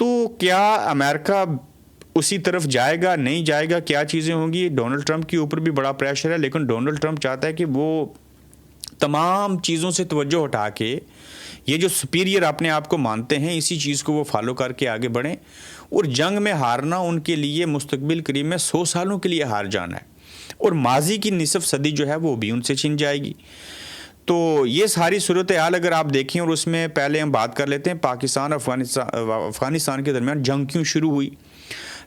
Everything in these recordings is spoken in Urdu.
تو کیا امریکہ اسی طرف جائے گا, نہیں جائے گا, کیا چیزیں ہوں گی؟ ڈونلڈ ٹرمپ کے اوپر بھی بڑا پریشر ہے, لیکن ڈونلڈ ٹرمپ چاہتا ہے کہ وہ تمام چیزوں سے توجہ ہٹا کے یہ جو سپیریئر اپنے آپ کو مانتے ہیں اسی چیز کو وہ فالو کر کے آگے بڑھیں, اور جنگ میں ہارنا ان کے لیے مستقبل قریب میں 100 سالوں کے لیے ہار جانا ہے, اور ماضی کی نصف صدی جو ہے وہ بھی ان سے چھن جائے گی. تو یہ ساری صورتحال اگر آپ دیکھیں, اور اس میں پہلے ہم بات کر لیتے ہیں پاکستان افغانستان کے درمیان جنگ کیوں شروع ہوئی.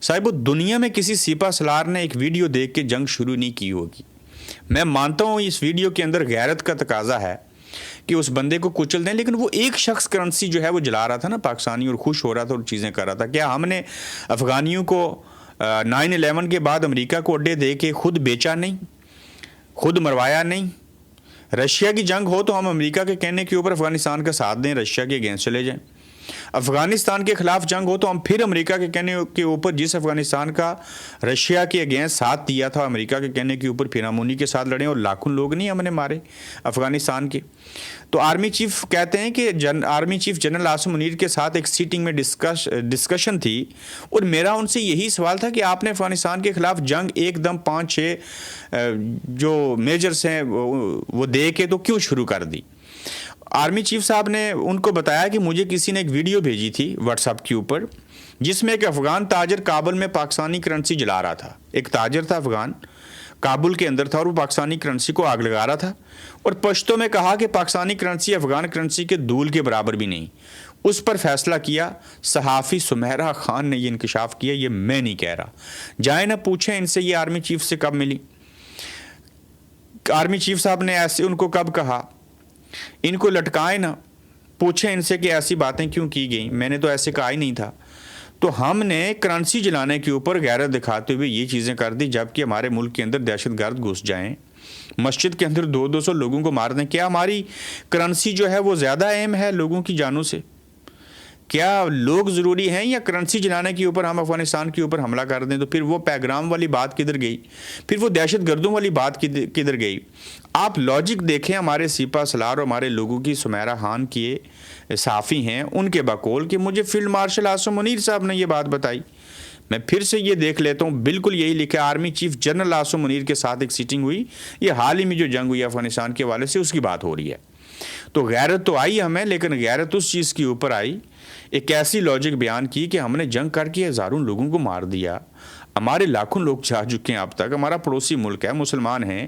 صاحب دنیا میں کسی سپہ سالار نے ایک ویڈیو دیکھ کے جنگ شروع نہیں کی ہوگی. میں مانتا ہوں اس ویڈیو کے اندر غیرت کا تقاضا ہے کہ اس بندے کو کچل دیں, لیکن وہ ایک شخص کرنسی جو ہے وہ جلا رہا تھا نا پاکستانی, اور خوش ہو رہا تھا اور چیزیں کر رہا تھا. کیا ہم نے افغانیوں کو 9/11 کے بعد امریکہ کو اڈے دے کے خود بیچا نہیں, خود مروایا نہیں؟ رشیا کی جنگ ہو تو ہم امریکہ کے کہنے کے اوپر افغانستان کا ساتھ دیں, رشیا کے اگینسٹ چلے جائیں. افغانستان کے خلاف جنگ ہو تو ہم پھر امریکہ کے کہنے کے اوپر, جس افغانستان کا رشیا کے اگینسٹ ساتھ دیا تھا امریکہ کے کہنے کے اوپر, پھر ہم انہی کے ساتھ لڑیں, اور لاکھوں لوگ نہیں ہم نے مارے افغانستان کے. تو آرمی چیف کہتے ہیں کہ army chief general Asim Munir کے ساتھ ایک سیٹنگ میں ڈسکشن تھی, اور میرا ان سے یہی سوال تھا کہ آپ نے افغانستان کے خلاف جنگ ایک دم 5-6 جو میجرز ہیں وہ دے کے تو کیوں شروع کر دی؟ آرمی چیف صاحب نے ان کو بتایا کہ مجھے کسی نے ایک ویڈیو بھیجی تھی واٹس ایپ کے اوپر, جس میں ایک افغان تاجر کابل میں پاکستانی کرنسی جلا رہا تھا. ایک تاجر تھا افغان, کابل کے اندر تھا, اور وہ پاکستانی کرنسی کو آگ لگا رہا تھا, اور پشتوں میں کہا کہ پاکستانی کرنسی افغان کرنسی کے دول کے برابر بھی نہیں. اس پر فیصلہ کیا صحافی سمیرہ خان نے, یہ انکشاف کیا, یہ میں نہیں کہہ رہا. جائیں نہ پوچھیں ان سے یہ آرمی چیف سے کب ملی, آرمی چیف صاحب نے ایسے ان کو کب کہا, ان کو لٹکائیں نہ, پوچھیں ان سے کہ ایسی باتیں کیوں کی گئیں, میں نے تو ایسے کہا ہی نہیں تھا. تو ہم نے کرنسی جلانے کے اوپر غیرت دکھاتے ہوئے یہ چیزیں کر دی, جبکہ ہمارے ملک کے اندر دہشت گرد گھس جائیں, مسجد کے اندر 200 لوگوں کو مار دیں. کیا ہماری کرنسی جو ہے وہ زیادہ اہم ہے لوگوں کی جانوں سے؟ کیا لوگ ضروری ہیں, یا کرنسی جلانے کے اوپر ہم افغانستان کے اوپر حملہ کر دیں؟ تو پھر وہ پیغام والی بات کدھر گئی, پھر وہ دہشت گردوں والی بات کدھر گئی؟ آپ لاجک دیکھیں ہمارے سپہ سالار اور ہمارے لوگوں کی. سمیرہ خان کے صحافی ہیں, ان کے بقول کہ مجھے فیلڈ مارشل عاصم منیر صاحب نے یہ بات بتائی. میں پھر سے یہ دیکھ لیتا ہوں, بالکل یہی لکھا, army chief general Asim Munir کے ساتھ ایک سیٹنگ ہوئی. یہ حال ہی میں جو جنگ ہوئی افغانستان کے حوالے سے اس کی بات ہو رہی ہے. تو غیرت تو آئی ہمیں, لیکن غیرت اس چیز کے اوپر آئی, ایک ایسی لاجک بیان کی کہ ہم نے جنگ کر کے ہزاروں لوگوں کو مار دیا, ہمارے لاکھوں لوگ جا چکے ہیں اب تک, ہمارا پڑوسی ملک ہے, مسلمان ہیں,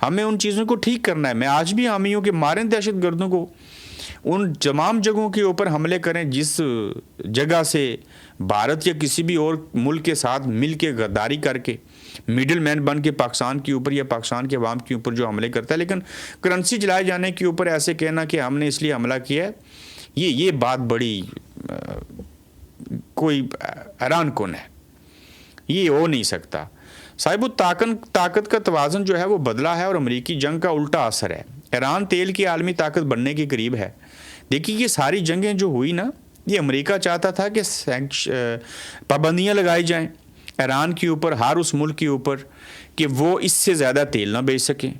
ہمیں ان چیزوں کو ٹھیک کرنا ہے. میں آج بھی حامی ہوں کہ ماریں دہشت گردوں کو, ان تمام جگہوں کے اوپر حملے کریں جس جگہ سے بھارت یا کسی بھی اور ملک کے ساتھ مل کے غداری کر کے میڈل مین بن کے پاکستان کے اوپر یا پاکستان کے عوام کے اوپر جو حملے کرتا ہے. لیکن کرنسی جلائے جانے کے اوپر ایسے کہنا کہ ہم نے اس لیے حملہ کیا ہے, یہ بات بڑی کوئی حیران کن ہے, یہ ہو نہیں سکتا. صاحب طاقت کا توازن جو ہے وہ بدلا ہے, اور امریکی جنگ کا الٹا اثر ہے. ایران تیل کی عالمی طاقت بننے کے قریب ہے. دیکھیے یہ ساری جنگیں جو ہوئی نا, یہ امریکہ چاہتا تھا کہ پابندیاں لگائی جائیں ایران کے اوپر, ہر اس ملک کے اوپر, کہ وہ اس سے زیادہ تیل نہ بیچ سکیں.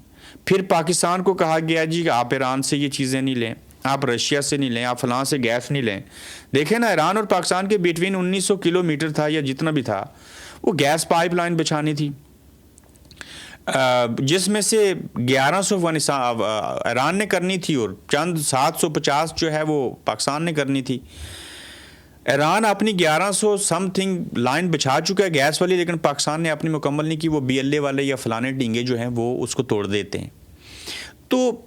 پھر پاکستان کو کہا گیا جی کہ آپ ایران سے یہ چیزیں نہیں لیں, آپ رشیا سے نہیں لیں, آپ فلاں سے گیس نہیں لیں. دیکھیں نا, ایران اور پاکستان کے بیٹوین 1900 کلومیٹر تھا یا جتنا بھی تھا, وہ گیس پائپ لائن بچھانی تھی, جس میں سے 1100 ایران نے کرنی تھی اور چند 750 جو ہے وہ پاکستان نے کرنی تھی. ایران اپنی 1100 سم تھنگ لائن بچھا چکا ہے گیس والی, لیکن پاکستان نے اپنی مکمل نہیں کی. وہ BLA والے یا فلانے ڈینگے جو ہیں وہ اس کو توڑ دیتے ہیں. تو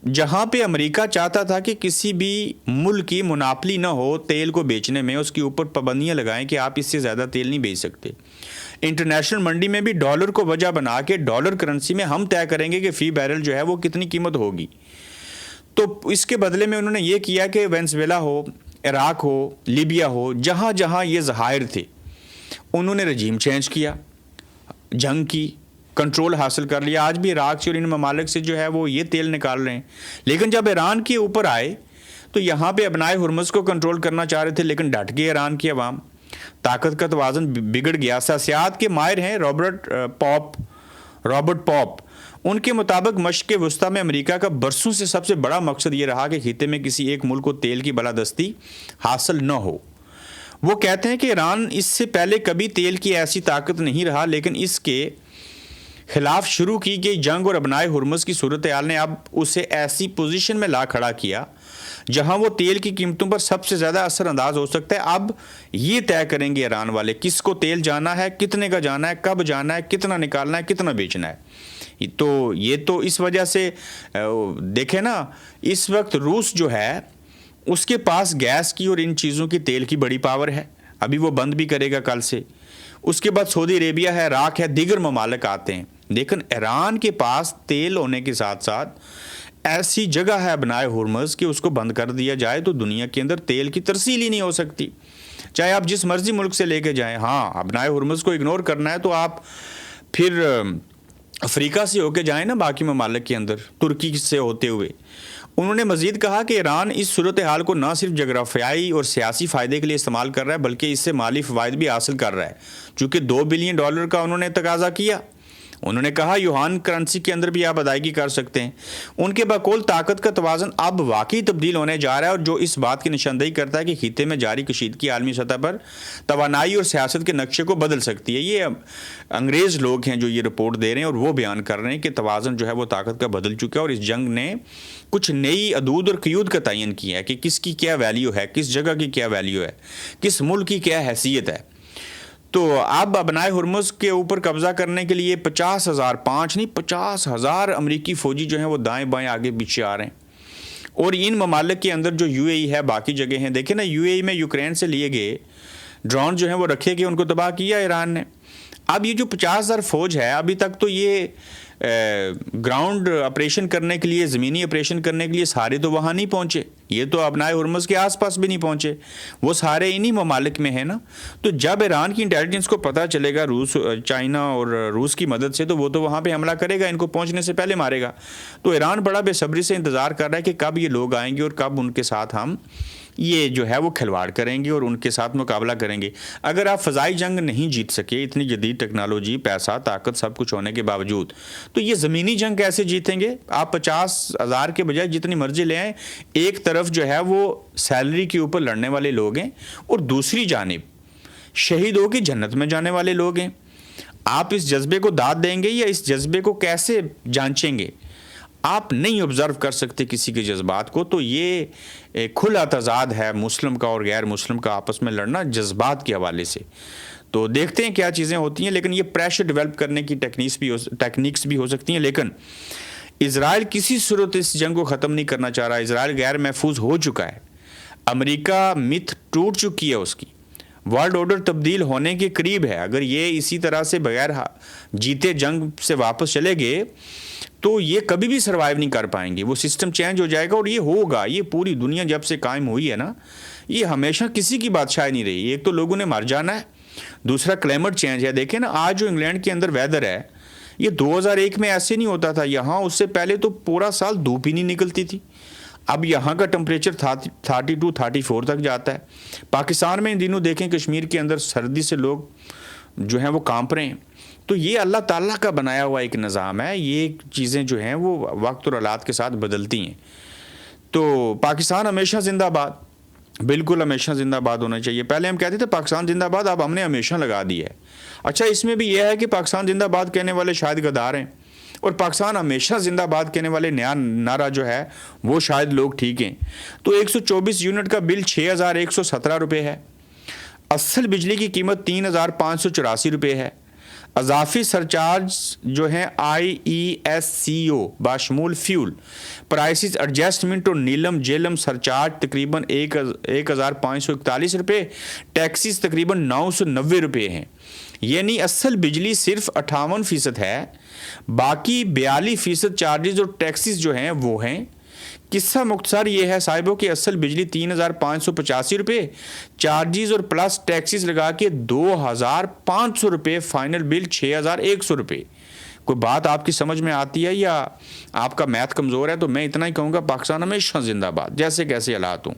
جہاں پہ امریکہ چاہتا تھا کہ کسی بھی ملک کی مناپلی نہ ہو تیل کو بیچنے میں, اس کے اوپر پابندیاں لگائیں کہ آپ اس سے زیادہ تیل نہیں بیچ سکتے. انٹرنیشنل منڈی میں بھی ڈالر کو وجہ بنا کے ڈالر کرنسی میں ہم طے کریں گے کہ فی بیرل جو ہے وہ کتنی قیمت ہوگی. تو اس کے بدلے میں انہوں نے یہ کیا کہ وینزویلا ہو, عراق ہو, لیبیا ہو, جہاں جہاں یہ ظاہر تھے انہوں نے رجیم چینج کیا, جنگ کی, کنٹرول حاصل کر لیا. آج بھی عراق سے اور ان ممالک سے جو ہے وہ یہ تیل نکال رہے ہیں. لیکن جب ایران کے اوپر آئے تو یہاں پہ ابنائے ہرمز کو کنٹرول کرنا چاہ رہے تھے, لیکن ڈٹ گئے ایران کی عوام. طاقت کا توازن بگڑ گیا. سیاست کے ماہر ہیں رابرٹ پاپ, ان کے مطابق مشرق وسطیٰ میں امریکہ کا برسوں سے سب سے بڑا مقصد یہ رہا کہ خطے میں کسی ایک ملک کو تیل کی بالادستی حاصل نہ ہو. وہ کہتے ہیں کہ ایران اس سے پہلے کبھی تیل کی ایسی طاقت نہیں رہا، لیکن اس کے خلاف شروع کی گئی جنگ اور ابنائے ہرمز کی صورتحال نے اب اسے ایسی پوزیشن میں لا کھڑا کیا جہاں وہ تیل کی قیمتوں پر سب سے زیادہ اثر انداز ہو سکتا ہے۔ اب یہ طے کریں گے ایران والے کس کو تیل جانا ہے، کتنے کا جانا ہے، کب جانا ہے، کتنا نکالنا ہے، کتنا بیچنا ہے۔ تو یہ تو اس وجہ سے دیکھیں نا، اس وقت روس جو ہے اس کے پاس گیس کی اور ان چیزوں کی تیل کی بڑی پاور ہے، ابھی وہ بند بھی کرے گا کل سے۔ اس کے بعد سعودی عربیہ ہے، عراق ہے، دیگر ممالک آتے ہیں، لیکن ایران کے پاس تیل ہونے کے ساتھ ساتھ ایسی جگہ ہے بنائے ہرمز کہ اس کو بند کر دیا جائے تو دنیا کے اندر تیل کی ترسیل ہی نہیں ہو سکتی، چاہے آپ جس مرضی ملک سے لے کے جائیں۔ ہاں، بنائے ہرمز کو اگنور کرنا ہے تو آپ پھر افریقہ سے ہو کے جائیں نا، باقی ممالک کے اندر ترکی سے ہوتے ہوئے۔ انہوں نے مزید کہا کہ ایران اس صورتحال کو نہ صرف جغرافیائی اور سیاسی فائدے کے لیے استعمال کر رہا ہے بلکہ اس سے مالی فوائد بھی حاصل کر رہا ہے، چونکہ $2 بلین کا انہوں نے تقاضا کیا۔ انہوں نے کہا یوہان کرنسی کے اندر بھی آپ ادائیگی کر سکتے ہیں۔ ان کے بقول طاقت کا توازن اب واقعی تبدیل ہونے جا رہا ہے، اور جو اس بات کی نشاندہی کرتا ہے کہ خطے میں جاری کشیدگی عالمی سطح پر توانائی اور سیاست کے نقشے کو بدل سکتی ہے۔ یہ انگریز لوگ ہیں جو یہ رپورٹ دے رہے ہیں اور وہ بیان کر رہے ہیں کہ توازن جو ہے وہ طاقت کا بدل چکا ہے، اور اس جنگ نے کچھ نئی حدود اور قیود کا تعین کیا ہے کہ کس کی کیا ویلیو ہے، کس جگہ کی کیا ویلیو ہے، کس ملک کی کیا حیثیت ہے۔ تو اب ابنائے ہرمز کے اوپر قبضہ کرنے کے لیے 50,000 5 نہیں 50,000 امریکی فوجی جو ہیں وہ دائیں بائیں آگے پیچھے آ رہے ہیں، اور ان ممالک کے اندر جو UAE ہے، باقی جگہ ہیں، دیکھیں نا UAE میں یوکرین سے لیے گئے ڈرون جو ہیں وہ رکھے گئے، ان کو تباہ کیا ایران نے۔ اب یہ جو 50,000 فوج ہے، ابھی تک تو یہ گراؤنڈ آپریشن کرنے کے لیے، زمینی آپریشن کرنے کے لیے سارے تو وہاں نہیں پہنچے، یہ تو ابنائے ہرمز کے آس پاس بھی نہیں پہنچے، وہ سارے انہی ممالک میں ہیں نا۔ تو جب ایران کی انٹیلیجنس کو پتہ چلے گا روس، چائنا اور روس کی مدد سے، تو وہ تو وہاں پہ حملہ کرے گا، ان کو پہنچنے سے پہلے مارے گا۔ تو ایران بڑا بے صبری سے انتظار کر رہا ہے کہ کب یہ لوگ آئیں گے اور کب ان کے ساتھ ہم یہ جو ہے وہ کھلواڑ کریں گے اور ان کے ساتھ مقابلہ کریں گے۔ اگر آپ فضائی جنگ نہیں جیت سکے، اتنی جدید ٹیکنالوجی، پیسہ، طاقت سب کچھ ہونے کے باوجود، تو یہ زمینی جنگ کیسے جیتیں گے؟ آپ 50,000 کے بجائے جتنی مرضی لے آئیں، ایک طرف جو ہے وہ سیلری کے اوپر لڑنے والے لوگ ہیں اور دوسری جانب شہید ہو کے جنت میں جانے والے لوگ ہیں۔ آپ اس جذبے کو داد دیں گے یا اس جذبے کو کیسے جانچیں گے؟ آپ نہیں آبزرو کر سکتے کسی کے جذبات کو۔ تو یہ کھلا تضاد ہے مسلم کا اور غیر مسلم کا آپس میں لڑنا جذبات کے حوالے سے۔ تو دیکھتے ہیں کیا چیزیں ہوتی ہیں، لیکن یہ پریشر ڈیولپ کرنے کی ٹیکنیکس بھی ہو سکتی ہیں، لیکن اسرائیل کسی صورت اس جنگ کو ختم نہیں کرنا چاہ رہا۔ اسرائیل غیر محفوظ ہو چکا ہے، امریکہ مت ٹوٹ چکی ہے اس کی، ورلڈ آرڈر تبدیل ہونے کے قریب ہے۔ اگر یہ اسی طرح سے بغیر جیتے جنگ سے واپس چلے گئے تو یہ کبھی بھی سروائیو نہیں کر پائیں گے، وہ سسٹم چینج ہو جائے گا، اور یہ ہوگا۔ یہ پوری دنیا جب سے قائم ہوئی ہے نا، یہ ہمیشہ کسی کی بادشاہی نہیں رہی۔ ایک تو لوگوں نے مر جانا ہے، دوسرا کلائمیٹ چینج ہے۔ دیکھیں نا آج جو انگلینڈ کے اندر ویدر ہے، یہ 2001 میں ایسے نہیں ہوتا تھا، یہاں اس سے پہلے تو پورا سال دھوپ ہی نہیں نکلتی تھی، اب یہاں کا ٹمپریچر 32 34 تک جاتا ہے۔ پاکستان میں ان دنوں دیکھیں کشمیر کے اندر سردی سے لوگ جو ہیں وہ کانپ رہے ہیں۔ تو یہ اللہ تعالیٰ کا بنایا ہوا ایک نظام ہے، یہ چیزیں جو ہیں وہ وقت اور حالات کے ساتھ بدلتی ہیں۔ تو پاکستان ہمیشہ زندہ باد، بالکل ہمیشہ زندہ باد ہونا چاہیے۔ پہلے ہم کہتے تھے پاکستان زندہ باد، اب ہم نے ہمیشہ لگا دی ہے۔ اچھا، اس میں بھی یہ ہے کہ پاکستان زندہ باد کہنے والے شاید غدار ہیں، اور پاکستان ہمیشہ زندہ باد کہنے والے نیا نعرہ جو ہے وہ شاید لوگ ٹھیک ہیں۔ تو 124 یونٹ کا بل 6,117 روپے ہے، اصل بجلی کی قیمت 3,584 روپے ہے، اضافی سرچارج جو ہیں IESCO باشمول فیول پرائسز ایڈجسٹمنٹ اور نیلم جیلم سرچارج تقریباً 1,541 روپے، ٹیکسیز تقریباً 990 روپے ہیں۔ یعنی اصل بجلی صرف 58% ہے، باقی 42% چارجز اور ٹیکسیز جو ہیں وہ ہیں۔ قصہ مختصر یہ ہے صاحبوں کہ اصل بجلی 3,585 روپے، چارجز اور پلس ٹیکسیز لگا کے 2,500 روپے، فائنل بل 6,100 روپے۔ کوئی بات آپ کی سمجھ میں آتی ہے یا آپ کا میتھ کمزور ہے؟ تو میں اتنا ہی کہوں گا پاکستان ہمیشہ زندہ باد، جیسے کیسے حالات ہوں۔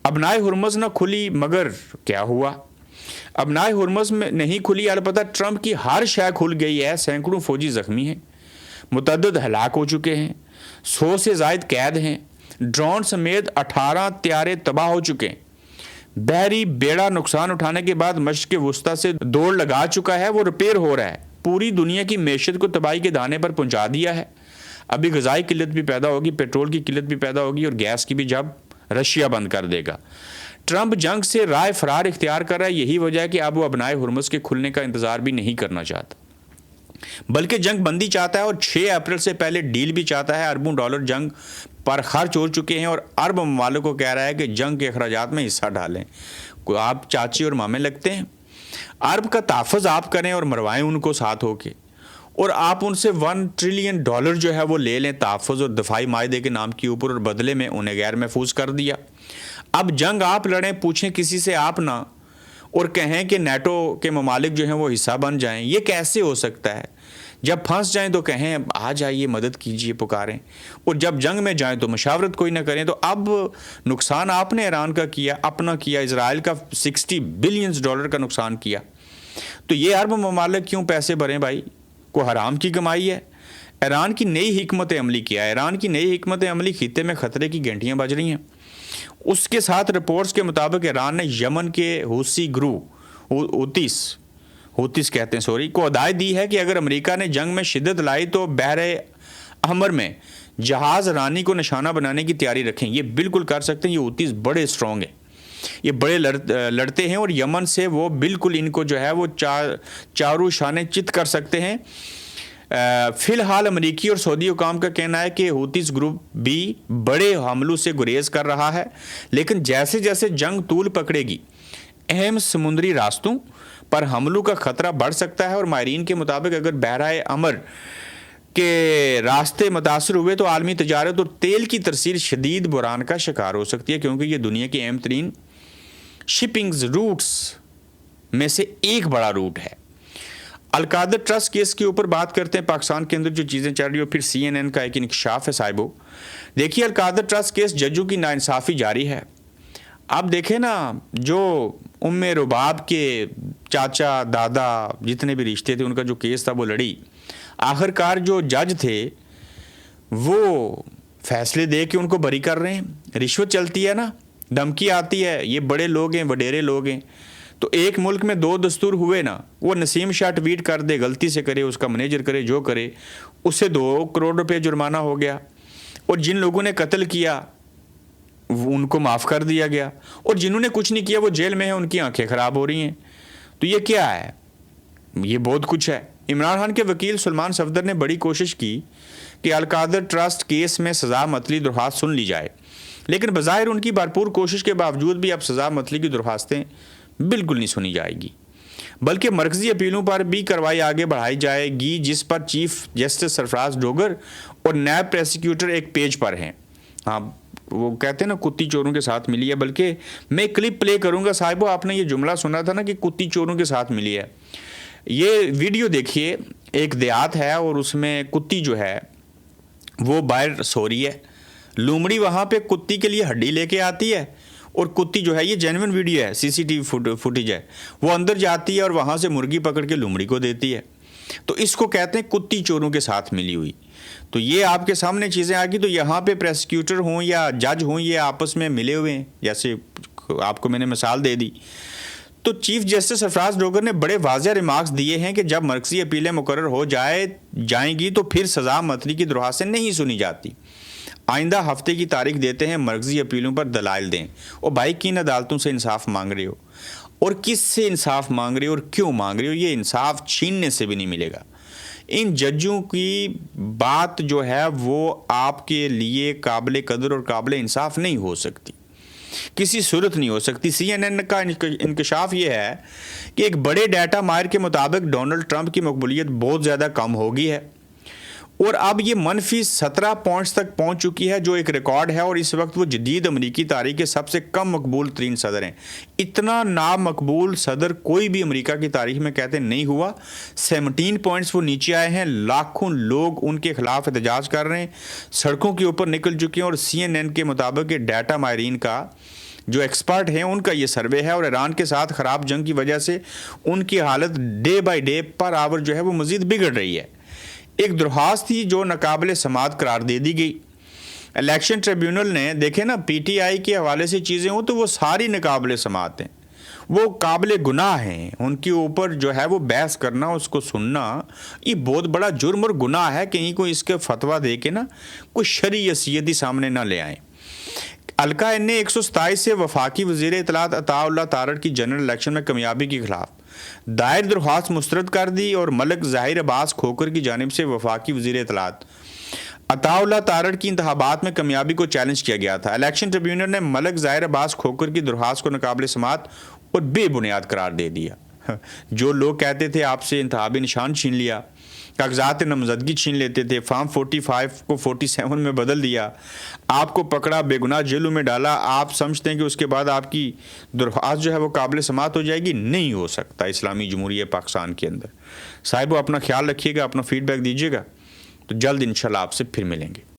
ابنائے ہرمز نہ کھلی مگر کیا ہوا؟ ابنائے ہرمز میں نہیں کھلی، البتہ ٹرمپ کی ہر شے کھل گئی ہے۔ سینکڑوں فوجی زخمی ہیں، متعدد ہلاک ہو چکے ہیں، 100 سے زائد قید ہیں، ڈرون سمیت 18 طیارے تباہ ہو چکے ہیں۔ بحری بیڑا نقصان اٹھانے کے بعد مشرق وسطیٰ سے دوڑ لگا چکا ہے، وہ ریپیئر ہو رہا ہے، پوری دنیا کی معیشت کو تباہی کے دانے پر پہنچا دیا ہے۔ ابھی غذائی قلت بھی پیدا ہوگی، پیٹرول کی قلت بھی پیدا ہوگی، اور گیس کی بھی جب رشیا بند کر دے گا۔ ٹرمپ جنگ سے رائے فرار اختیار کر رہا ہے، یہی وجہ ہے کہ اب وہ ابنائے ہرمز کے کھلنے کا انتظار بھی نہیں کرنا چاہتا، بلکہ جنگ بندی چاہتا ہے، اور 6 اپریل سے پہلے ڈیل بھی چاہتا ہے۔ اربوں ڈالر جنگ پر خرچ ہو چکے ہیں، اور عرب ممالک کو کہہ رہا ہے کہ جنگ کے اخراجات میں حصہ ڈالیں۔ آپ چاچی اور مامے لگتے ہیں، عرب کا تحفظ آپ کریں اور مروائیں ان کو ساتھ ہو کے، اور آپ ان سے $1 ٹریلین جو ہے وہ لے لیں تحفظ اور دفاعی معاہدے کے نام کے اوپر، اور بدلے میں انہیں غیر محفوظ کر دیا۔ اب جنگ آپ لڑیں، پوچھیں کسی سے آپ نہ، اور کہیں کہ نیٹو کے ممالک جو ہیں وہ حصہ بن جائیں، یہ کیسے ہو سکتا ہے؟ جب پھنس جائیں تو کہیں آ جائیے، مدد کیجیے، پکاریں، اور جب جنگ میں جائیں تو مشاورت کوئی نہ کریں۔ تو اب نقصان آپ نے ایران کا کیا، اپنا کیا، اسرائیل کا $60 بلین کا نقصان کیا، تو یہ عرب ممالک کیوں پیسے بھریں بھائی؟ کو حرام کی کمائی ہے۔ ایران کی نئی حکمت عملی کیا ہے؟ ایران کی نئی حکمت عملی خطے میں خطرے کی گھنٹیاں بج رہی ہیں۔ اس کے ساتھ رپورٹس کے مطابق ایران نے یمن کے حوثی گروہ ہوتیس کہتے ہیں کو ہدایت دی ہے کہ اگر امریکہ نے جنگ میں شدت لائی تو بحر احمر میں جہاز رانی کو نشانہ بنانے کی تیاری رکھیں۔ یہ بالکل کر سکتے ہیں، یہ ہوتیس بڑے اسٹرانگ ہیں، یہ بڑے لڑتے ہیں، اور یمن سے وہ بالکل ان کو جو ہے وہ چاروں شانے چت کر سکتے ہیں۔ فی الحال امریکی اور سعودی حکام کا کہنا ہے کہ ہوتیس گروپ بھی بڑے حملوں سے گریز کر رہا ہے، لیکن جیسے جیسے جنگ طول پکڑے گی اہم سمندری راستوں پر حملوں کا خطرہ بڑھ سکتا ہے، اور ماہرین کے مطابق اگر بحیرہ احمر کے راستے متاثر ہوئے تو عالمی تجارت اور تیل کی ترسیل شدید بحران کا شکار ہو سکتی ہے، کیونکہ یہ دنیا کی اہم ترین شپنگ روٹس میں سے ایک بڑا روٹ ہے۔ القادر ٹرسٹ کیس کے اوپر بات کرتے ہیں، پاکستان کے اندر جو چیزیں چل رہی ہو، پھر CNN کا ایک انکشاف ہے صاحبو۔ دیکھیے القادر ٹرسٹ کیس، ججوں کی ناانصافی جاری ہے۔ آپ دیکھیں نا، جو رباب کے چاچا دادا جتنے بھی رشتے تھے، ان کا جو کیس تھا وہ لڑی، آخر کار جو جج تھے وہ فیصلے دے کے ان کو بری کر رہے ہیں۔ رشوت چلتی ہے نا، دھمکی آتی ہے، یہ بڑے لوگ ہیں، وڈیرے لوگ ہیں، تو ایک ملک میں 2 دستور ہوئے نا، وہ نسیم شاہ ٹویٹ کر دے، غلطی سے کرے، اس کا منیجر کرے، جو کرے، اس سے $2 کروڑ جرمانہ ہو گیا، اور جن لوگوں نے قتل کیا ان کو معاف کر دیا گیا، اور جنہوں نے کچھ نہیں کیا وہ جیل میں ہیں، ان کی آنکھیں خراب ہو رہی ہیں۔ تو یہ کیا ہے؟ یہ بہت کچھ ہے۔ عمران خان کے وکیل سلمان صفدر نے بڑی کوشش کی کہ القادر ٹرسٹ کیس میں سزا معطلی درخواست سن لی جائے، لیکن بظاہر ان کی بھرپور کوشش کے باوجود بھی اب سزا معطلی کی درخواستیں بالکل نہیں سنی جائے گی، بلکہ مرکزی اپیلوں پر بھی کارروائی آگے بڑھائی جائے گی، جس پر چیف جسٹس سرفراز ڈوگر اور نیب پروسیکیوٹر ایک پیج پر ہیں۔ ہاں، وہ کہتے ہیں نا کتی چوروں کے ساتھ ملی ہے، بلکہ میں کلپ پلے کروں گا صاحبو، آپ نے یہ جملہ سنا تھا نا کہ کتی چوروں کے ساتھ ملی ہے۔ یہ ویڈیو دیکھیے، ایک دیہات ہے اور اس میں کتی جو ہے وہ باہر سو رہی ہے، لومڑی وہاں پہ کتی کے لیے ہڈی لے کے آتی ہے، اور کتی جو ہے، یہ جینوئن ویڈیو ہے، CCTV فوٹیج ہے، وہ اندر جاتی ہے اور وہاں سے مرغی پکڑ کے لومڑی کو دیتی ہے۔ تو اس کو کہتے ہیں کتی چوروں کے ساتھ ملی ہوئی۔ تو یہ آپ کے سامنے چیزیں آ گئی، تو یہاں پہ پروسیکیوٹر ہوں یا جج ہوں، یہ آپس میں ملے ہوئے ہیں، جیسے آپ کو میں نے مثال دے دی۔ تو چیف جسٹس سرفراز ڈوگر نے بڑے واضح ریمارکس دیے ہیں کہ جب مرکزی اپیلیں مقرر ہو جائیں گی تو پھر سزا معطلی کی درخواستیں نہیں سنی جاتی۔ آئندہ ہفتے کی تاریخ دیتے ہیں، مرکزی اپیلوں پر دلائل دیں۔ اور بھائی کن عدالتوں سے انصاف مانگ رہے ہو، اور کس سے انصاف مانگ رہے ہو، اور کیوں مانگ رہے ہو؟ یہ انصاف چھیننے سے بھی نہیں ملے گا۔ ان ججوں کی بات جو ہے وہ آپ کے لیے قابل قدر اور قابل انصاف نہیں ہو سکتی، کسی صورت نہیں ہو سکتی۔ CNN کا انکشاف یہ ہے کہ ایک بڑے ڈیٹا ماہر کے مطابق ڈونلڈ ٹرمپ کی مقبولیت بہت زیادہ کم ہو گئی ہے، اور اب یہ -17 پوائنٹس تک پہنچ چکی ہے، جو ایک ریکارڈ ہے، اور اس وقت وہ جدید امریکی تاریخ کے سب سے کم مقبول ترین صدر ہیں۔ اتنا نامقبول صدر کوئی بھی امریکہ کی تاریخ میں کہتے نہیں ہوا۔ 17 پوائنٹس وہ نیچے آئے ہیں، لاکھوں لوگ ان کے خلاف احتجاج کر رہے ہیں، سڑکوں کے اوپر نکل چکے ہیں، اور CNN کے مطابق یہ ڈیٹا ماہرین کا جو ایکسپرٹ ہیں ان کا یہ سروے ہے، اور ایران کے ساتھ خراب جنگ کی وجہ سے ان کی حالت ڈے بائی ڈے پر آور جو ہے وہ مزید بگڑ رہی ہے۔ ایک درخواست تھی جو ناقابل سماعت قرار دے دی گئی، الیکشن ٹریبیونل نے دیکھیں نا پی ٹی آئی کے حوالے سے چیزیں ہوں تو وہ ساری ناقابل سماعت ہیں، وہ قابل گناہ ہیں، ان کے اوپر جو ہے وہ بحث کرنا، اس کو سننا، یہ بہت بڑا جرم اور گناہ ہے، کہیں کوئی اس کے فتویٰ دے کے نا کوئی شرعی حیثیت ہی سامنے نہ لے آئیں۔ الکا این نے 127 سے وفاقی وزیر اطلاعات عطا اللہ تارڑ کی جنرل الیکشن میں کامیابی کے خلاف دائر درخواست مسترد کر دی، اور ملک ظاہر عباس کھوکھر کی جانب سے وفاقی وزیر اطلاعات عطا اللہ تارڑ کی انتخابات میں کامیابی کو چیلنج کیا گیا تھا۔ الیکشن ٹریبیونل نے ملک ظاہر عباس کھوکھر کی درخواست کو ناقابل سماعت اور بے بنیاد قرار دے دیا۔ جو لوگ کہتے تھے آپ سے انتخابی نشان چھین لیا، کاغذات نامزدگی چھین لیتے تھے، فارم 45 کو 47 میں بدل دیا، آپ کو پکڑا، بے گناہ جیلوں میں ڈالا، آپ سمجھتے ہیں کہ اس کے بعد آپ کی درخواست جو ہے وہ قابل سماعت ہو جائے گی؟ نہیں ہو سکتا اسلامی جمہوریہ پاکستان کے اندر۔ صاحب اپنا خیال رکھیے گا، اپنا فیڈ بیک دیجیے گا، تو جلد انشاءاللہ آپ سے پھر ملیں گے۔